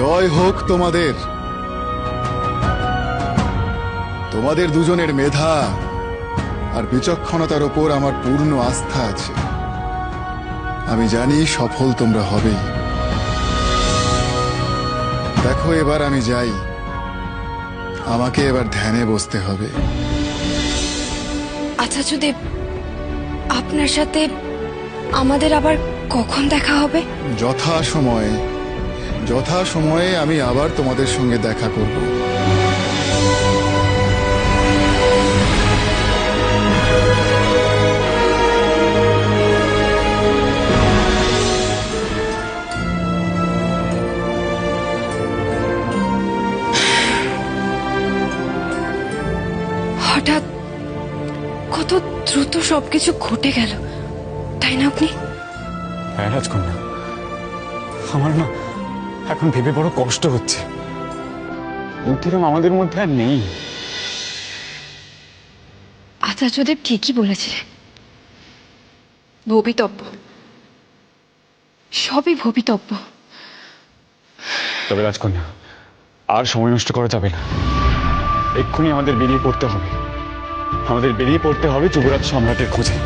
জয় হোক তোমাদের। তোমাদের দুজনের মেধা আর বিচক্ষণতার ওপর আমার পূর্ণ আস্থা আছে। আমি জানি সফল তোমরা হবেই। দেখো, এবার আমি যাই, আমাকে এবার ধ্যানে বসতে হবে। আচ্ছা, যদি আপনার সাথে আমাদের আবার কখন দেখা হবে? যথাসময়ে আমি আবার তোমাদের সঙ্গে দেখা করব। হঠাৎ কত দ্রুত সবকিছু ঘটে গেল, তাই না আপনি? হ্যাঁ রাজকন্যা, আমার না এখন ভেবে বড় কষ্ট হচ্ছে। বুদ্ধিরাম আমাদের মধ্যে আর নেই। আচার্যদেব ঠিকই বলেছিলেন, ভবিতব্য, সবই ভবিতব্য। তবে রাজকন্যা, আর সময় নষ্ট করা যাবে না। এক্ষুনি আমাদের বেরিয়ে পড়তে হবে যুবরাজ সম্রাটের খোঁজে।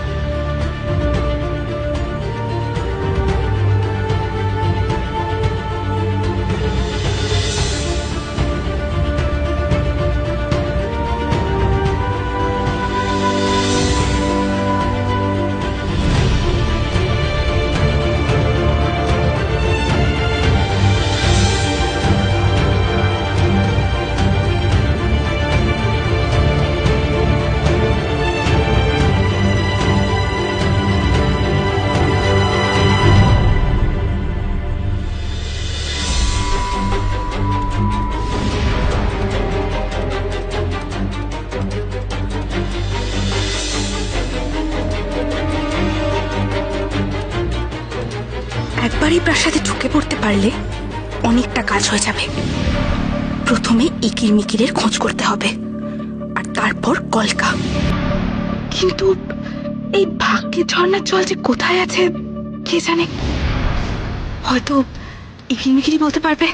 একবারই প্রাসাদে ঢুকে পড়তে পারলে অনেকটা কাজ হয়ে যাবে। প্রথমে ইকির মিকিরের খোঁজ করতে হবে, আর তারপর কলকা। কিন্তু এই ভাগ্যের ঝর্ণার জল যে কোথায় আছে কে জানে। হয়তো ইকির মিকিরই বলতে পারবে।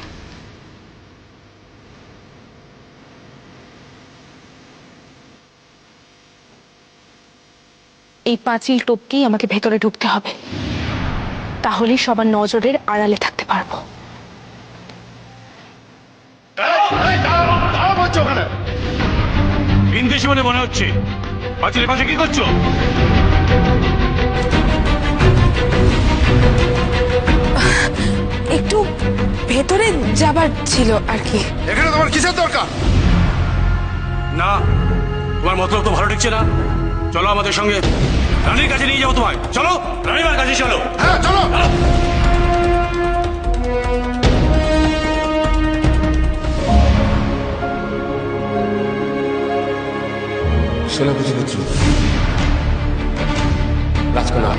এই পাঁচিল টপকেই আমাকে ভেতরে ঢুকতে হবে, তাহলেই সবার নজরের আড়ালে থাকতে পারবো। বিন্দেশি বলে মনে হচ্ছে। পাঁচিলের পাশে কি করছো? একটু ভেতরে যাবার ছিল আর কি। এখানে তোমার কিসের দরকার? না, তোমার মতলব তো ভালো ঠেকছে না। চলো আমাদের সঙ্গে, রানীর কাছে নিয়ে যাবো তোমায়। চলো, রানীমার কাছে চলো। হ্যাঁ, চলো। সেনাপতি পুত্র, রাজকন্যা,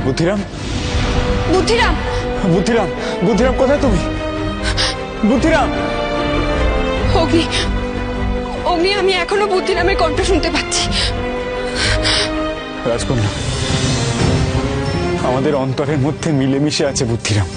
বুদ্ধিরাম, বুদ্ধিরাম, বুদ্ধিরাম, বুদ্ধিরাম, কোথায় তুমি? বুদ্ধিরাম! অগ্নি, অগ্নি, আমি এখনো বুদ্ধিরামের কণ্ঠ শুনতে পাচ্ছি। রাজকন্যা, আমাদের অন্তরের মধ্যে মিলেমিশে আছে বুদ্ধিরাম।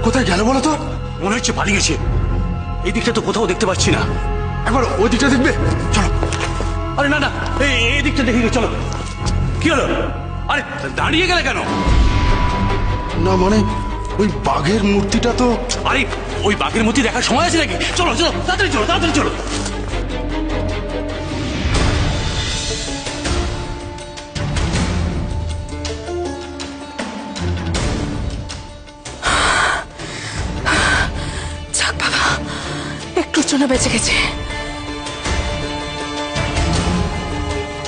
কোথায় গেল বলো তো? মনে হচ্ছে পালিয়ে গেছে। এই দিকটা তো কোথাও দেখতে পাচ্ছি না। একবার ওই দিকটা দেখবে, চলো। আরে না না, এই দিকটা দেখে চলো। কি হলো? আরে দাঁড়িয়ে গেলে কেন? না মানে ওই বাঘের মূর্তিটা তো, আরে ওই বাঘের মূর্তি দেখার সময় আছে নাকি? চলো চলো তাড়াতাড়ি চলো, তাড়াতাড়ি চলো। যাক বাবা, একটুর জন্য বেঁচে গেছে।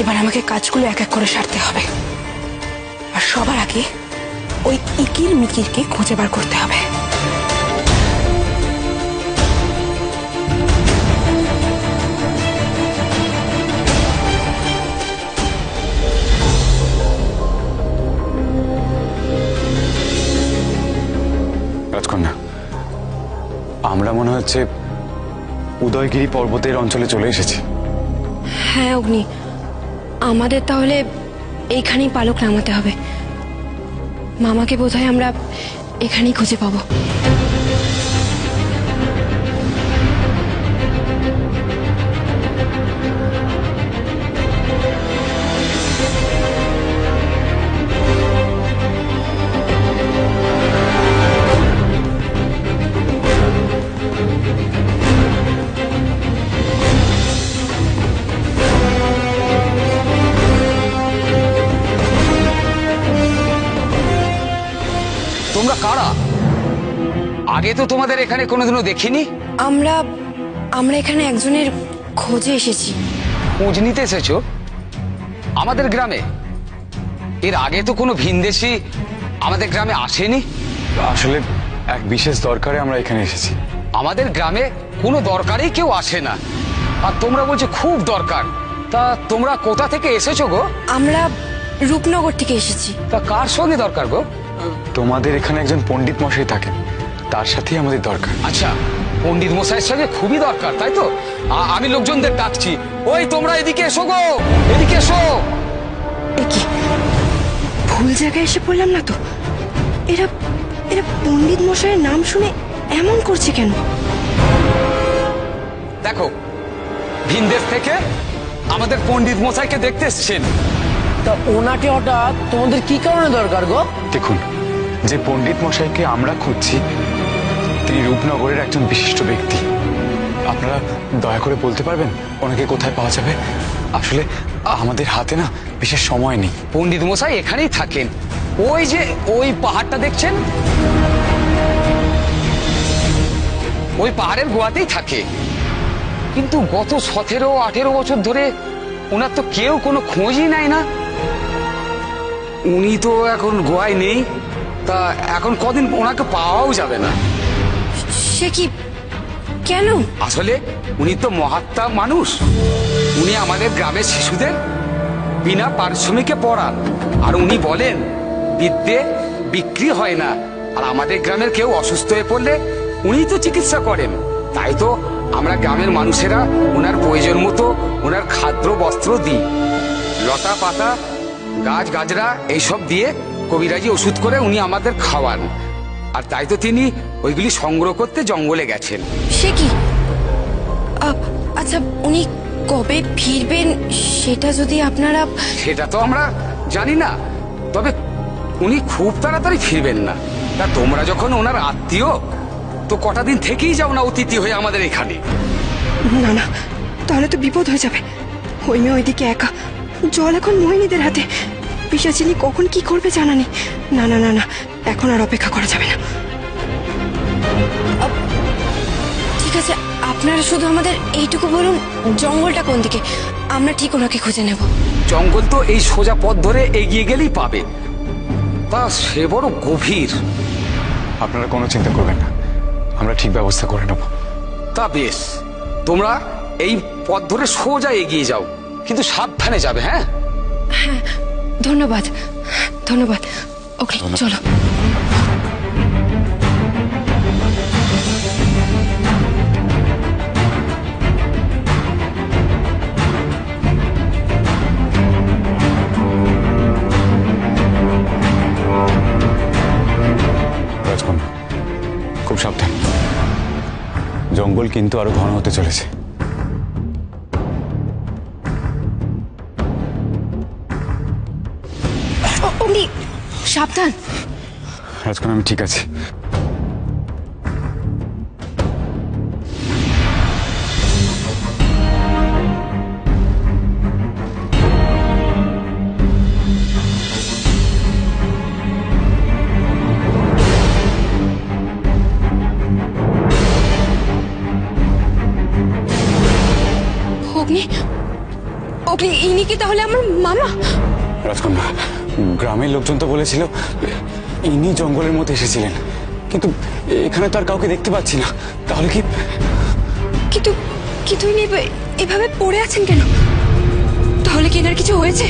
এবার আমাকে কাজগুলো এক এক করে সারতে হবে, আর সবার আগে ওই ইকির মিকিরকে খুঁজে বার করতে হবে। রাজকন্যা, আমরা মনে হচ্ছে উদয়গিরি পর্বতের অঞ্চলে চলে এসেছি। হ্যাঁ অগ্নি, আমাদের তাহলে এইখানেই পালক নামাতে হবে। মামাকে বোধহয় আমরা এখানেই খুঁজে পাবো। তোমরা কারা? আগে তো তোমাদের এখানে কোনোদিনও দেখিনি। আমরা আমরা এখানে একজনের খোঁজে এসেছি। খোঁজ নিতে এসেছো আমাদের গ্রামে? এর আগে তো কোনো ভিনদেশী আমাদের গ্রামে আসেনি। আসলে এক বিশেষ দরকারে আমরা এখানে এসেছি। আমাদের গ্রামে কোনো দরকারই কেউ আসে না, আর তোমরা বলছো খুব দরকার। তা তোমরা কোথা থেকে এসেছো গো? আমরা রূপনগর থেকে এসেছি। তা কার সঙ্গে দরকার গো? তোমাদের এখানে একজন পণ্ডিত মশাই থাকেন, তার সাথেই আমাদের দরকার। আচ্ছা, পণ্ডিত মশাইয়ের সঙ্গে খুবই দরকার, তাই তো? আমি লোকজনদের ডাকছি, ওই তোমরা এদিকে এসো গো, এদিকে এসো। এ কি, ভুল জায়গায় এসে পড়লাম না তো? এরা এরা পণ্ডিত মশাইয়ের নাম শুনে এমন করছে কেন? দেখো, ভিনদেশ থেকে আমাদের পণ্ডিত মশাইকে দেখতে এসেছেন। তা ওনাকে হঠাৎ তোমাদের কি কারণে দরকার গো? দেখুন, যে পণ্ডিত মশাইকে আমরা খুঁজছি তিনি রূপনগরের একজন বিশিষ্ট ব্যক্তি। আপনারা দয়া করে বলতে পারবেন ওনাকে কোথায় পাওয়া যাবে? আসলে আমাদের হাতে না বিশেষ সময় নেই। পণ্ডিত মশাই এখানেই থাকেন, ওই যে ওই পাহাড়টা দেখছেন, ওই পাহাড়ের গোয়াতেই থাকে। কিন্তু গত 17-18 বছর ধরে ওনার তো কেউ কোনো খোঁজই নেয় না। উনি তো এখন গোয়ায় নেই, তা এখন কদিন ওনাকে পাওয়াও যাবে না। সে কি, কেন? আসলে উনি তো মহাত্মা মানুষ। উনি আমাদের গ্রামের শিশুদের বিনা পারিশ্রমিকে পড়ান, আর উনি বলেন বিদ্যে বিক্রি হয় না। আর আমাদের গ্রামের কেউ অসুস্থ হয়ে পড়লে উনি তো চিকিৎসা করেন। তাই তো আমরা গ্রামের মানুষেরা ওনার প্রয়োজন মতো ওনার খাদ্য বস্ত্র দিই। লতা পাতা গাছ গাছরা এইসব দিয়ে কবিরাজি ওষুধ করে উনি আমাদের খাওয়ান। আর তাই তো তিনি ওইগুলি সংগ্রহ করতে জঙ্গলে গেছেন। সে কি, আচ্ছা উনি কবে ফিরবেন সেটা যদি আপনারা... সেটা তো আমরা জানি না, তবে উনি খুব তাড়াতাড়ি ফিরবেন না। তা তোমরা যখন ওনার আত্মীয়, তো কটা দিন থেকেই যাও না অতিথি হয়ে আমাদের এখানে। না না, তাহলে তো বিপদ হয়ে যাবে। ওই মেয়ে ওইদিকে একা, জল এখন মোহিনীদের হাতে। পিশাচিনী কখন কি করবে জানা নেই। না না না না, এখন আর অপেক্ষা করা যাবে না। ঠিক আছে, আপনারা শুধু আমাদের এইটুকু বলুন জঙ্গলটা কোন দিকে, আমরা ঠিক ওনাকে খুঁজে নেব। জঙ্গল তো এই সোজা পথ ধরে এগিয়ে গেলেই পাবে, তা সে বড় গভীর। আপনারা কোনো চিন্তা করবেন না, আমরা ঠিক ব্যবস্থা করে নেব। তা বেশ, তোমরা এই পথ ধরে সোজা এগিয়ে যাও, কিন্তু সাবধানে যাবে। হ্যাঁ, ধন্যবাদ ধন্যবাদ। ওকে চলো। রাজকন্যা, খুব সাবধান, জঙ্গল কিন্তু আরো ঘন হতে চলেছে। অগ্নি, সাবধান। রাজকন্যা, আমি ঠিক আছে। অগ্নি, অগ্নি, ইনি কি তাহলে আমার মামা? রাজকন্যা, গ্রামের লোকজন তো বলেছিল ইনি জঙ্গলের মধ্যে এসেছিলেন, কিন্তু এখানে তো আর কাউকে দেখতে পাচ্ছি না। তাহলে কি? কিন্তু কিন্তু ইনি এভাবে পড়ে আছেন কেন? তাহলে কি এনার কিছু হয়েছে?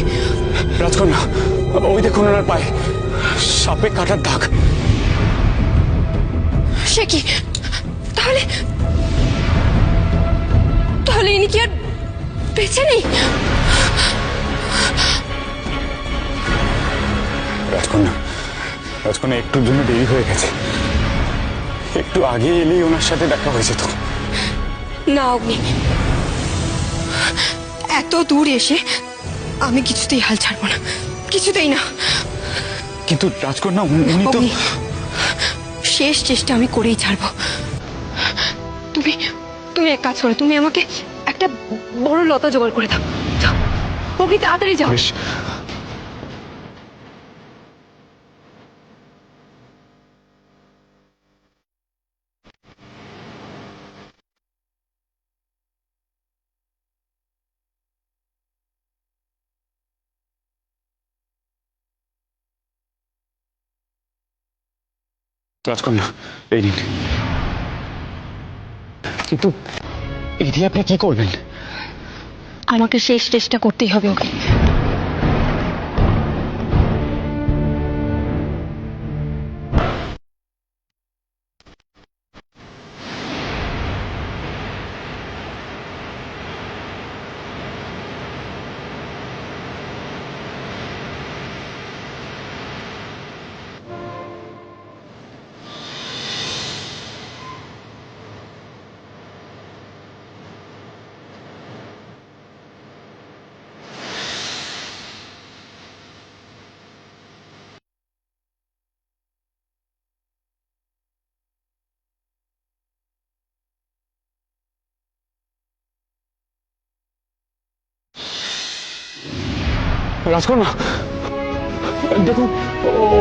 রাজকন্যা, ওই দেখুন ওনার পায়ে সাপে কাটার দাগ। সে কি? তাহলে তাহলে ইনি কি আর বেঁচে নেই? রাজকন্যা, রাজকন্যা, একটুর জন্য দেরি হয়ে গেছে। একটু আগে এলেই ওনার সাথে দেখা হয়েছে তো। না অগ্নি, এত দূর এসে আমি কিছুতেই হাল ছাড়বো না, কিছুতেই না। কিন্তু রাজকন্যা, উনি তো... অগ্নি, শেষ চেষ্টা আমি করেই ছাড়বো। তুমি তুমি এক কাজ করো, তুমি আমাকে একটা বড় লতা জোগাড় করে দাও। যাও অগ্নি, তাড়াতাড়ি যাও। বেশ। রাজকন্যা, এই নিন। কিন্তু এই দিয়ে আপনি কি করবেন? আমাকে শেষ চেষ্টা করতেই হবে ওকে। রাজকন্যা, দেখুন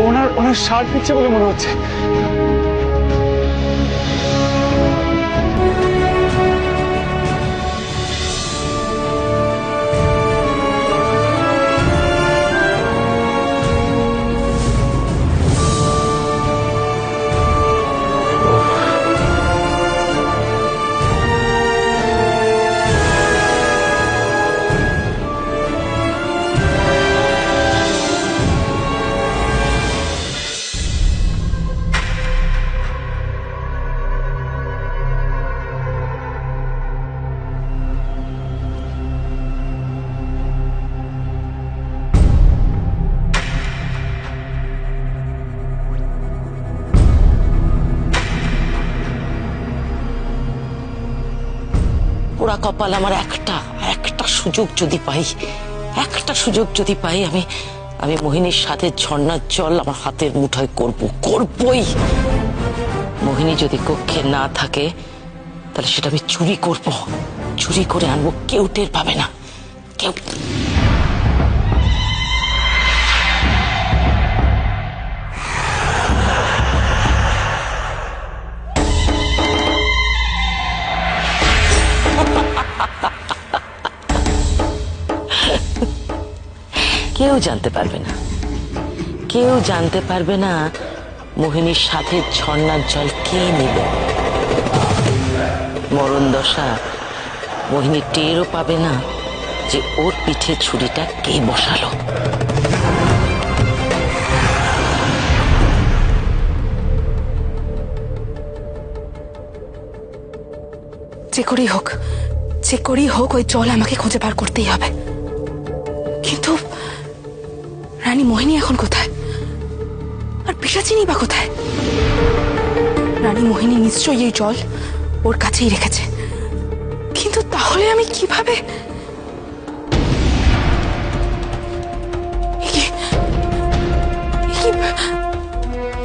ওনার ওনার শার্ট দিচ্ছে বলে মনে হচ্ছে। পোড়া কপাল আমার, একটা একটা সুযোগ যদি পাই, একটা সুযোগ যদি পাই, আমি আমি মোহিনীর সাথে ঝর্ণার জল আমার হাতের মুঠোয় করবই। মোহিনী যদি কক্ষে না থাকে তাহলে সেটা আমি চুরি করব, চুরি করে আনবো, কেউ টের পাবে না, কেউ। কেউ জানতে পারবে না, কেউ জানতে পারবে না মোহিনীর সাথে ঝর্ণার জল কে নেবে। মরণ দশা মোহিনী টেরও পাবে না যে ওর পিঠে ছুরিটা কে বসালো। যে করেই হোক, যে করেই হোক, ওই জল আমাকে খুঁজে বার করতেই হবে। কিন্তু রানী মোহিনী এখন কোথায়, আর পিশাচিনী বা কোথায়? রানী মোহিনী নিশ্চয়ই এই জল ওর কাছেই রেখেছে, কিন্তু তাহলে আমি কিভাবে?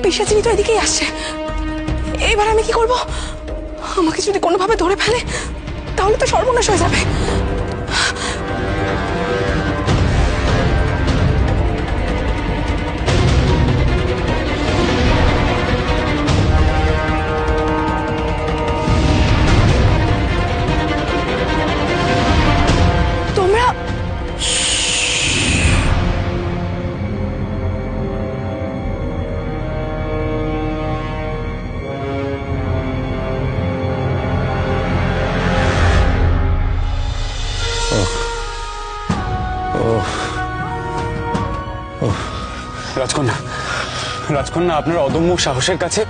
পিশাচিনী তো এদিকেই আসছে। এবার আমি কি করব? আমাকে যদি কোনোভাবে ধরে ফেলে তাহলে তো সর্বনাশ হয়ে যাবে। তোমরা রাজকন্যা, রাজকন্যা, আপনার অদম্য সাহসের কাছে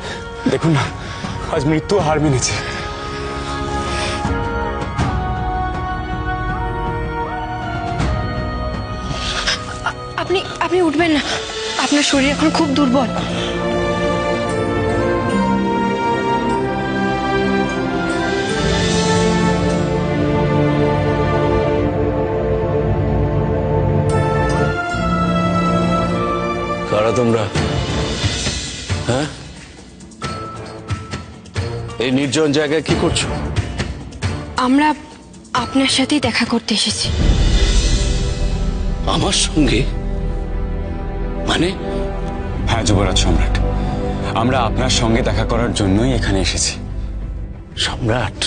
দেখুন না, আজ মৃত্যু হার মেনেছে। আপনি আপনি উঠবেন না, আপনার শরীর এখন খুব দুর্বল। কারা তোমরা? হ্যাঁ, এই নির্জন জায়গায় কি করছো? আমরা আপনার সাথেই দেখা করতে এসেছি। আমার সঙ্গে? মানে? হ্যাঁ যুবরাজ সম্রাট, আমরা আপনার সঙ্গে দেখা করার জন্যই এখানে এসেছি। সম্রাট?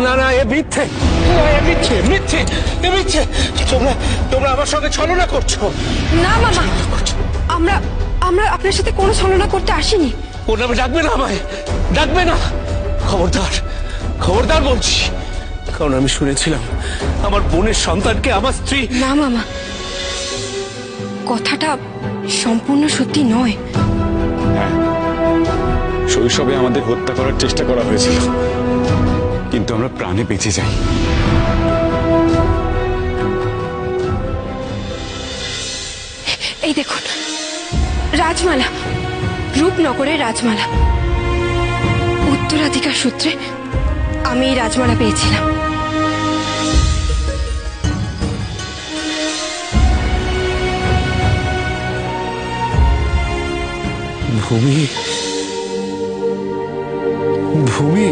না না, এ মিথ্যে, এ মিথ্যে, মিথ্যে, এ মিথ্যে। তোমরা তোমরা আমার সঙ্গে ছলনা করছো। না মামা, আমরা আমরা আপনার সাথে কোনো ছলনা করতে আসিনি। ওর নামে ডাকবে না আমায়, ডাকবে না। খবরদার, খবরদার বলছি, কারণ আমি শুনেছিলাম আমার বোনের সন্তানকে আমার স্ত্রী। না মামা, কথাটা সম্পূর্ণ সত্যি নয়। হ্যাঁ, শৈশবে আমাদের হত্যা করার চেষ্টা করা হয়েছিল, কিন্তু আমরা প্রাণে বেঁচে যাই। এই দেখুন, রাজমালা, রূপনগরের রাজমালা। উত্তরাধিকার সূত্রে আমি এই রাজমালা পেয়েছিলাম। ভূমি, ভূমি,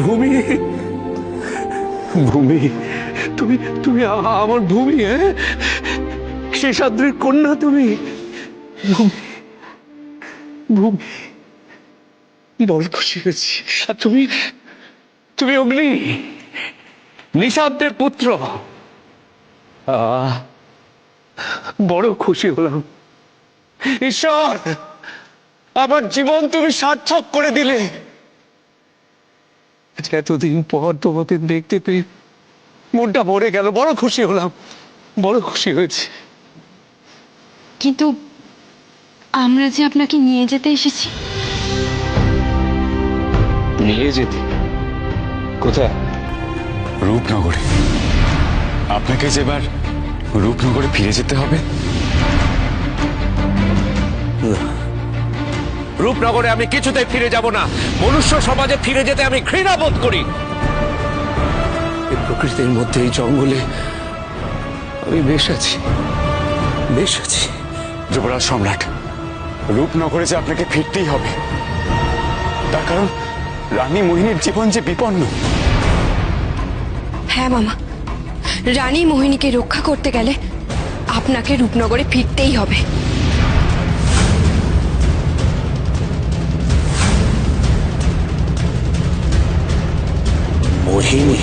ভূমি, ভূমি, তুমি তুমি আমার ভূমি, হ্যাঁ, শেষাদ্রির কন্যা তুমি। ভূমি, ভূমি, বড় খুশি হয়েছি। আর তুমি, তুমি অগ্নি, নিঃশব্দের পুত্র। বড় খুশি হলাম। ঈশ্বর, আমার জীবন তুমি সার্থক করে দিলে। এতদিন পর তোমাকে দেখতে পেয়ে মনটা ভরে গেল। বড় খুশি হলাম, বড় খুশি হয়েছে। কিন্তু আমরা যে আপনাকে নিয়ে যেতে এসেছি। নিয়ে যেতে? কোথায়? রূপনগরে। আপনাকে যেবার রূপনগরে ফিরে যেতে হবে। রূপনগরে আমি কিছুতেই ফিরে যাব না। মনুষ্য সমাজে ফিরে যেতে আমি ঘৃণা বোধ করি। এই প্রকৃতির মধ্যে, এই জঙ্গলে আমি বেশ আছি, বেশ আছি। যুবরাজ সম্রাট, রূপনগরে যে আপনাকে ফিরতেই হবে, তার কারণ রানী মোহিনীর জীবন যে বিপন্ন। হ্যাঁ মামা, রানী মোহিনীকে রক্ষা করতে গেলে আপনাকে রূপনগরে ফিরতেই হবে। মোহিনী?